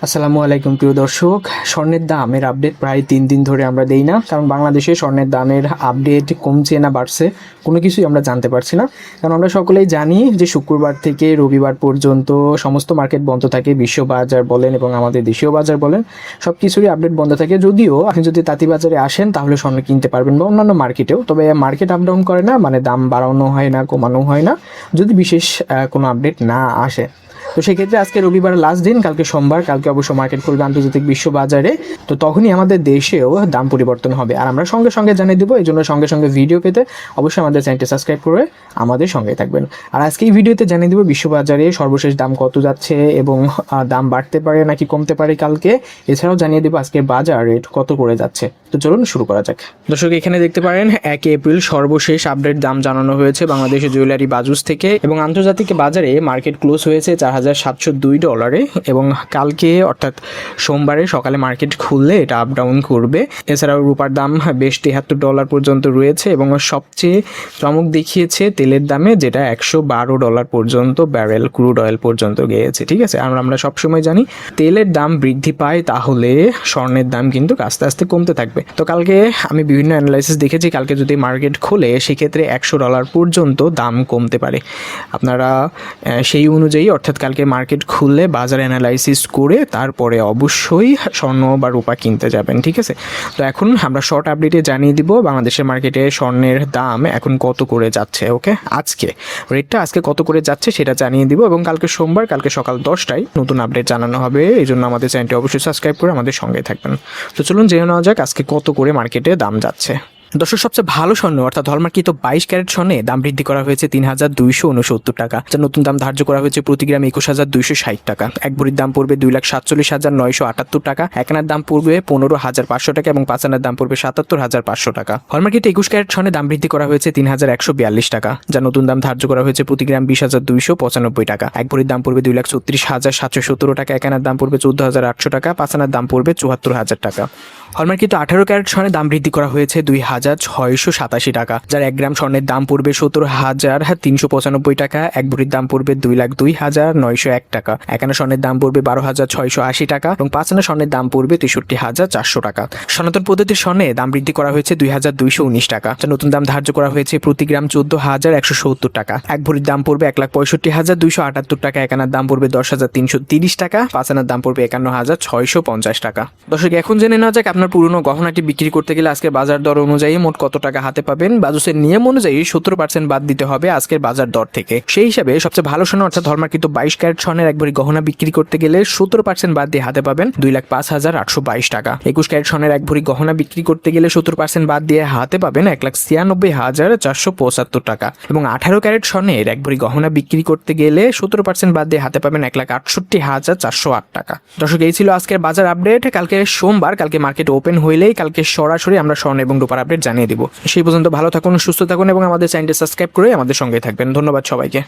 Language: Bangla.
আসসালামু আলাইকুম প্রিয় দর্শক। স্বর্ণের দামের আপডেট প্রায় 3 দিন ধরে আমরা দেই না, কারণ বাংলাদেশে স্বর্ণের দামের আপডেট কমছে না বাড়ছে কোনো কিছুই আমরা জানতে পারছি না। কারণ আমরা সকলেই জানি যে শুক্রবার থেকে রবিবার পর্যন্ত সমস্ত মার্কেট বন্ধ থাকে, বিশ্ব বাজার বলেন এবং আমাদের দেশীয় বাজার বলেন, সব কিছুরই আপডেট বন্ধ থাকে। যদিও আপনি যদি তাঁতীবাজারে আসেন তাহলে স্বর্ণ কিনতে পারবেন বা অন্যান্য মার্কেটেও, তবে মার্কেট আপ ডাউন করে না, মানে দাম বাড়ানো হয় না কমানো হয় না যদি বিশেষ কোনো আপডেট না আসে। তো সেক্ষেত্রে আজকে রবিবার লাস্ট দিন, কালকে সোমবার, কালকে অবশ্য মার্কেট খুলবে আন্তর্জাতিক বিশ্ব বাজারে। তো তখনই আমাদের দেশেও দাম পরিবর্তন হবে আর আমরা সঙ্গে সঙ্গে জানিয়ে দেবো। এই জন্য সঙ্গে সঙ্গে ভিডিও পেতে অবশ্যই আমাদের চ্যানেলটি সাবস্ক্রাইব করে আমাদের সঙ্গে থাকবেন। আর আজকে এই ভিডিওতে জানিয়ে দেবো বিশ্ববাজারে সর্বশেষ দাম কত যাচ্ছে এবং দাম বাড়তে পারে নাকি কমতে পারে কালকে। এছাড়াও জানিয়ে দেবো আজকে বাজার রেট কত করে যাচ্ছে। তো চলুন শুরু করা যাক। দর্শক, এখানে দেখতে পারেন 1 এপ্রিল সর্বশেষ আপডেট দাম জানানো হয়েছে বাংলাদেশের জুয়েলারি বাজুস থেকে, এবং আন্তর্জাতিক বাজারে মার্কেট ক্লোজ হয়েছে $4,702 এবং কালকে অর্থাৎ সোমবারে সকালে মার্কেট খুললে এটা আপ ডাউন করবে। এছাড়াও রূপার দাম বেশ $73 পর্যন্ত রয়েছে এবং সবচেয়ে চমক দেখিয়েছে তেলের দামে, যেটা $112 পর্যন্ত ব্যারেল ক্রুড অয়েল পর্যন্ত গিয়েছে। ঠিক আছে, আর আমরা সবসময় জানি তেলের দাম বৃদ্ধি পায় তাহলে স্বর্ণের দাম কিন্তু আস্তে আস্তে কমতে থাকবে। তো কালকে আমি বিভিন্ন অ্যানালাইসিস দেখেছি, কালকে যদি মার্কেট খোলে সেক্ষেত্রে $100 পর্যন্ত দাম কমতে পারে। আপনারা সেই অনুযায়ী অর্থাৎ কালকে মার্কেট খুললে বাজার অ্যানালাইসিস করে তারপরে অবশ্যই স্বর্ণ বা রূপা কিনতে যাবেন। ঠিক আছে, তো এখন আমরা শর্ট আপডেটে জানিয়ে দিব বাংলাদেশের মার্কেটে স্বর্ণের দাম এখন কত করে যাচ্ছে। ওকে, আজকে রেটটা আজকে কত করে যাচ্ছে সেটা জানিয়ে দিব, এবং কালকে সোমবার, কালকে সকাল 10টায় নতুন আপডেট জানানো হবে। এই জন্য আমাদের চ্যানেলটি অবশ্যই সাবস্ক্রাইব করে আমাদের সঙ্গে থাকবেন। তো চলুন জেনে নেওয়া যাক আজকে কত করে মার্কেটে দাম যাচ্ছে। দর্শক, সবচেয়ে ভালো স্বর্ণ অর্থাৎ হলমার্কিত 22 ক্যারেট স্বর্ণে দাম বৃদ্ধি করা হয়েছে $3,269 টাকা, যার নতুন দাম ধার্য করা হয়েছে প্রতি গ্রাম $21,260 টাকা। এক ভরির দাম পড়বে $2,47,978 টাকা, এক আনার দাম পড়বে $15,500 টাকা এবং 5 আনার দাম পড়বে $77,500 টাকা। হলমার্কিত 21 ক্যারেট স্বর্ণে দাম বৃদ্ধি করা হয়েছে $3,142 টাকা, যার নতুন দাম ধার্য করা হয়েছে প্রতি গ্রাম $20,295 টাকা। এক ভরির দাম পড়বে $2,36,717 টাকা, এক আনার দাম পড়বে $14,800 টাকা, 5 আনার দাম পড়বে $74,000 টাকা। হলমার্কিত 18 ক্যারেট স্বর্ণে দাম বৃদ্ধি করা হয়েছে $2,687 টাকা, যার 1 গ্রাম স্বর্ণের দাম পড়বে $17,395 টাকা, এক ভরির দাম পড়বে $2,02,901 টাকা, এক আনা স্বর্ণের দাম পড়বে $12,680 টাকা এবং 5 আনা স্বর্ণের দাম পড়বে $63,400 টাকা। সনাতন পদ্ধতির স্বর্ণে দাম বৃদ্ধি করা হয়েছে $2,219 টাকা, যার নতুন দাম ধার্য করা হয়েছে প্রতি গ্রাম $14,170 টাকা, এক ভরির দাম পড়বে $1,65,278 টাকা, এক আনার দাম পড়বে $10,330 টাকা, 5 আনার দাম পড়বে $51,650 টাকা। দর্শক, এখন জেনে নেওয়া যাক আপনার পুরনো গহনাটি বিক্রি করতে গেলে আজকের বাজার দর অনুযায়ী মোট কত টাকা হাতে পাবেন। বাজুসের নিয়ম অনুযায়ী 70% বাদ দিতে হবে আজকের বাজার দর থেকে। সেই হিসাবে সবচেয়ে ভালো স্বর্ণ অর্থাৎ হলমার্কিত 22 ক্যারেট স্বর্ণের এক ভরি গহনা বিক্রি করতে গেলে 70% বাদ দিয়ে হাতে পাবেন $2,05,822 টাকা। 21 ক্যারেট স্বর্ণের এক ভরি গহনা বিক্রি করতে গেলে 70% বাদ দিয়ে হাতে পাবেন $1,96,475 টাকা, এবং 18 ক্যারেট স্বর্ণের এক ভরি গহনা বিক্রি করতে গেলে 70% বাদ দিয়ে হাতে পাবেন $1,68,408 টাকা। দর্শক, এই ছিল আজকের বাজার আপডেট। কালকে সোমবার, কালকে মার্কেট ওপেন হইলেই কালকে সরাসরি আমরা স্বর্ণ এবং রূপার আপডেট জানিয়ে দিব। সেই পর্যন্ত ভালো থাকুন, সুস্থ থাকুন এবং আমাদের চ্যানেলটি সাবস্ক্রাইব করে আমাদের সঙ্গে থাকবেন। ধন্যবাদ সবাইকে।